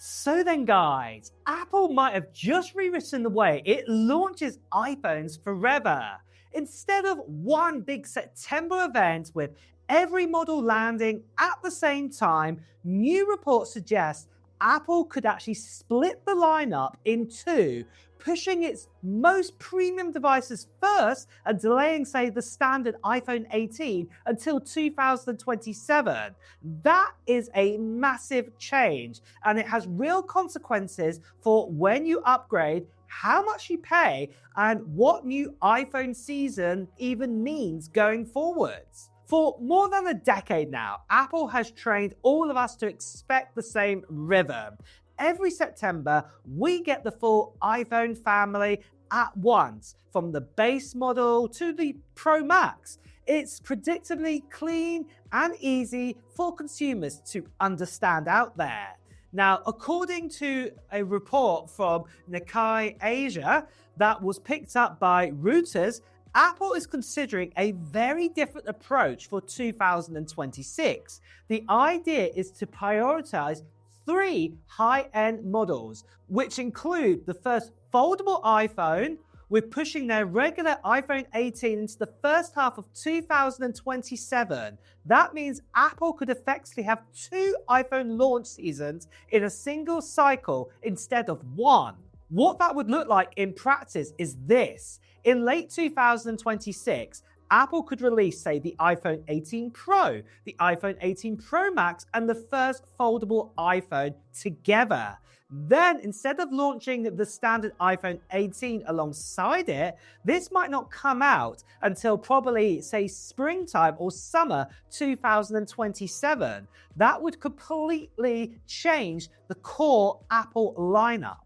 So then guys, Apple might have just rewritten the way it launches iPhones forever. Instead of one big September event with every model landing at the same time, new reports suggest Apple could actually split the lineup in two, pushing its most premium devices first and delaying, say, the standard iPhone 18 until 2027. That is a massive change, and it has real consequences for when you upgrade, how much you pay, and what new iPhone season even means going forwards. For more than a decade now, Apple has trained all of us to expect the same rhythm. Every September, we get the full iPhone family at once, from the base model to the Pro Max. It's predictably clean and easy for consumers to understand out there. Now, according to a report from Nikkei Asia that was picked up by Reuters, Apple is considering a very different approach for 2026. The idea is to prioritize three high-end models, which include the first foldable iPhone, with pushing their regular iPhone 18 into the first half of 2027. That means Apple could effectively have two iPhone launch seasons in a single cycle instead of one. What that would look like in practice is this. In late 2026, Apple could release, say, the iPhone 18 Pro, the iPhone 18 Pro Max, and the first foldable iPhone together. Then, instead of launching the standard iPhone 18 alongside it, this might not come out until probably, say, springtime or summer 2027. That would completely change the core Apple lineup.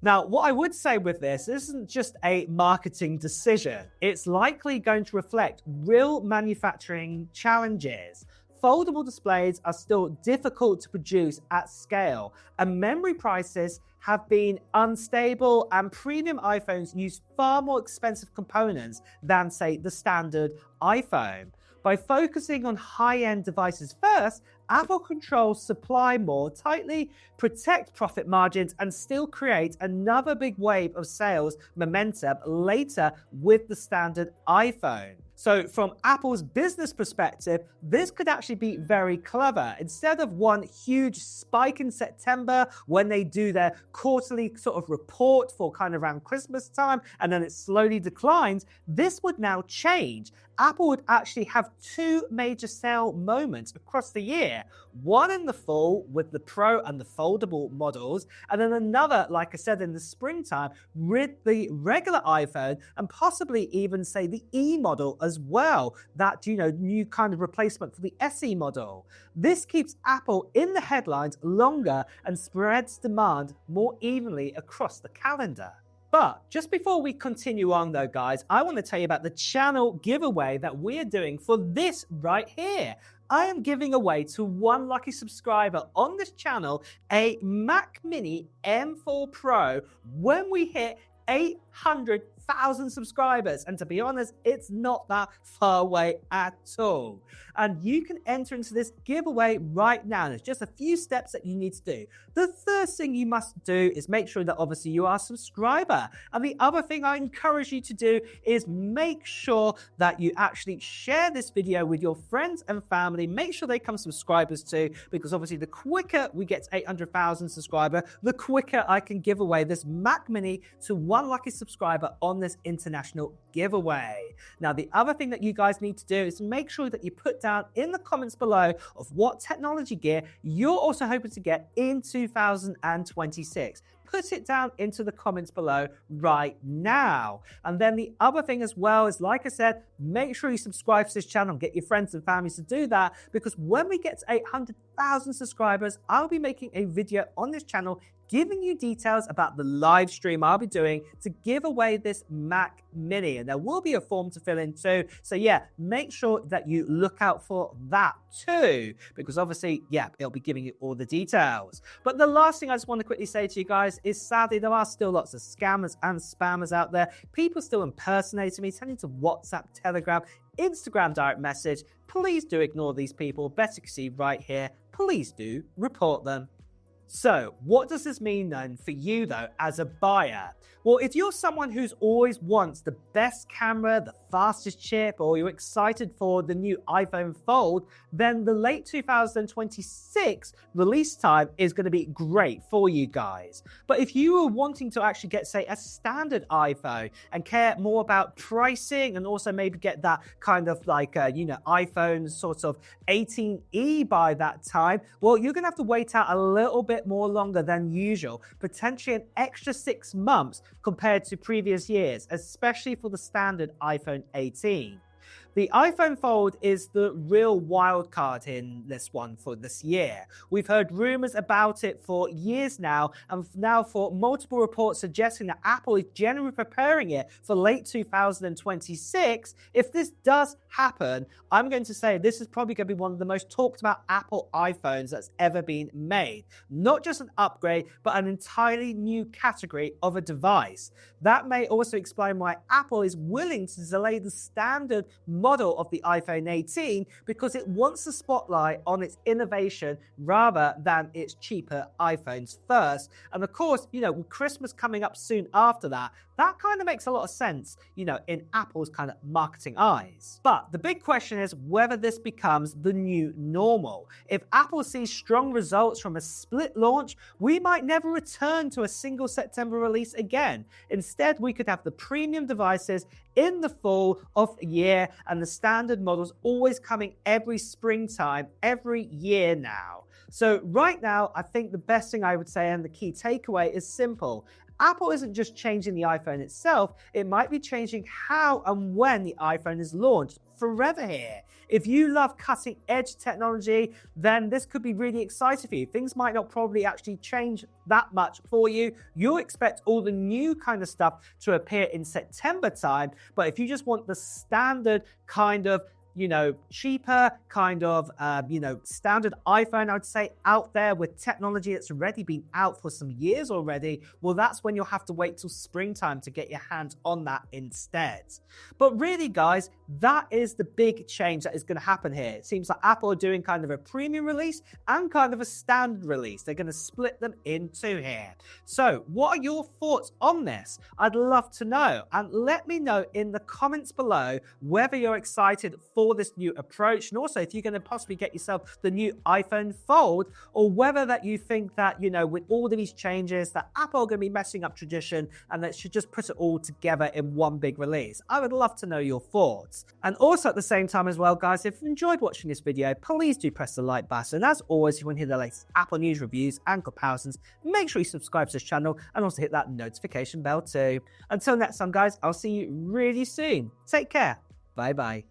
Now, what I would say with this isn't just a marketing decision. It's likely going to reflect real manufacturing challenges. Foldable displays are still difficult to produce at scale, and memory prices have been unstable, and premium iPhones use far more expensive components than, say, the standard iPhone. By focusing on high-end devices first, Apple controls supply more tightly, protect profit margins, and still create another big wave of sales momentum later with the standard iPhone. So from Apple's business perspective, this could actually be very clever. Instead of one huge spike in September when they do their quarterly sort of report for kind of around Christmas time, and then it slowly declines, this would now change. Apple would actually have two major sale moments across the year. One in the fall with the Pro and the foldable models, and then another, like I said, in the springtime with the regular iPhone, and possibly even, say, the E model as well, that, new kind of replacement for the SE model. This keeps Apple in the headlines longer and spreads demand more evenly across the calendar. But just before we continue on though, guys, I want to tell you about the channel giveaway that we're doing for this right here. I am giving away to one lucky subscriber on this channel a Mac Mini M4 Pro when we hit 800,000 subscribers. And to be honest, it's not that far away at all. And you can enter into this giveaway right now. There's just a few steps that you need to do. The first thing you must do is make sure that obviously you are a subscriber. And the other thing I encourage you to do is make sure that you actually share this video with your friends and family. Make sure they become subscribers too, because obviously the quicker we get to 800,000 subscribers, the quicker I can give away this Mac Mini to one lucky subscriber on this international giveaway. Now, the other thing that you guys need to do is make sure that you put down in the comments below of what technology gear you're also hoping to get in 2026. Put it down into the comments below right now. And then the other thing as well is, like I said, make sure you subscribe to this channel and get your friends and families to do that, because when we get to 800,000 subscribers, I'll be making a video on this channel giving you details about the live stream I'll be doing to give away this Mac Mini. And there will be a form to fill in too. So yeah, make sure that you look out for that too, because obviously, yeah, it'll be giving you all the details. But the last thing I just want to quickly say to you guys is, sadly, there are still lots of scammers and spammers out there. People still impersonating me, sending to WhatsApp, Telegram, Instagram direct message. Please do ignore these people. Better see right here. Please do report them. So, what does this mean then for you though as a buyer? Well, if you're someone who's always wants the best camera, the fastest chip, or you're excited for the new iPhone Fold, then the late 2026 release time is going to be great for you guys. But if you are wanting to actually get, say, a standard iPhone and care more about pricing and also maybe get that kind of like, iPhone sort of 18e by that time, well, you're going to have to wait out a little bit more longer than usual, potentially an extra 6 months compared to previous years, especially for the standard iPhone 18. The iPhone Fold is the real wild card in this one for this year. We've heard rumors about it for years now, and now for multiple reports suggesting that Apple is generally preparing it for late 2026. If this does happen, I'm going to say this is probably going to be one of the most talked about Apple iPhones that's ever been made. Not just an upgrade, but an entirely new category of a device. That may also explain why Apple is willing to delay the standard model of the iPhone 18 because it wants the spotlight on its innovation rather than its cheaper iPhones first. And of course, with Christmas coming up soon after that, that kind of makes a lot of sense, in Apple's kind of marketing eyes. But the big question is whether this becomes the new normal. If Apple sees strong results from a split launch, we might never return to a single September release again. Instead, we could have the premium devices in the fall of a year and the standard models always coming every springtime, every year now. So right now, I think the best thing I would say and the key takeaway is simple. Apple isn't just changing the iPhone itself, it might be changing how and when the iPhone is launched forever here. If you love cutting edge technology, then this could be really exciting for you. Things might not probably actually change that much for you. You'll expect all the new kind of stuff to appear in September time, but if you just want the standard kind of cheaper kind of, standard iPhone, I would say, out there with technology that's already been out for some years already, well, that's when you'll have to wait till springtime to get your hands on that instead. But really, guys, that is the big change that is going to happen here. It seems like Apple are doing kind of a premium release and kind of a standard release. They're going to split them in two here. So what are your thoughts on this? I'd love to know. And let me know in the comments below whether you're excited for this new approach, and also if you're going to possibly get yourself the new iPhone Fold, or whether that you think that, with all of these changes that Apple are going to be messing up tradition and that should just put it all together in one big release. I would love to know your thoughts. And also at the same time as well, guys, if you enjoyed watching this video, please do press the like button. As always, if you want to hear the latest Apple news, reviews and comparisons, make sure you subscribe to this channel and also hit that notification bell too. Until next time, guys, I'll see you really soon. Take care. Bye bye.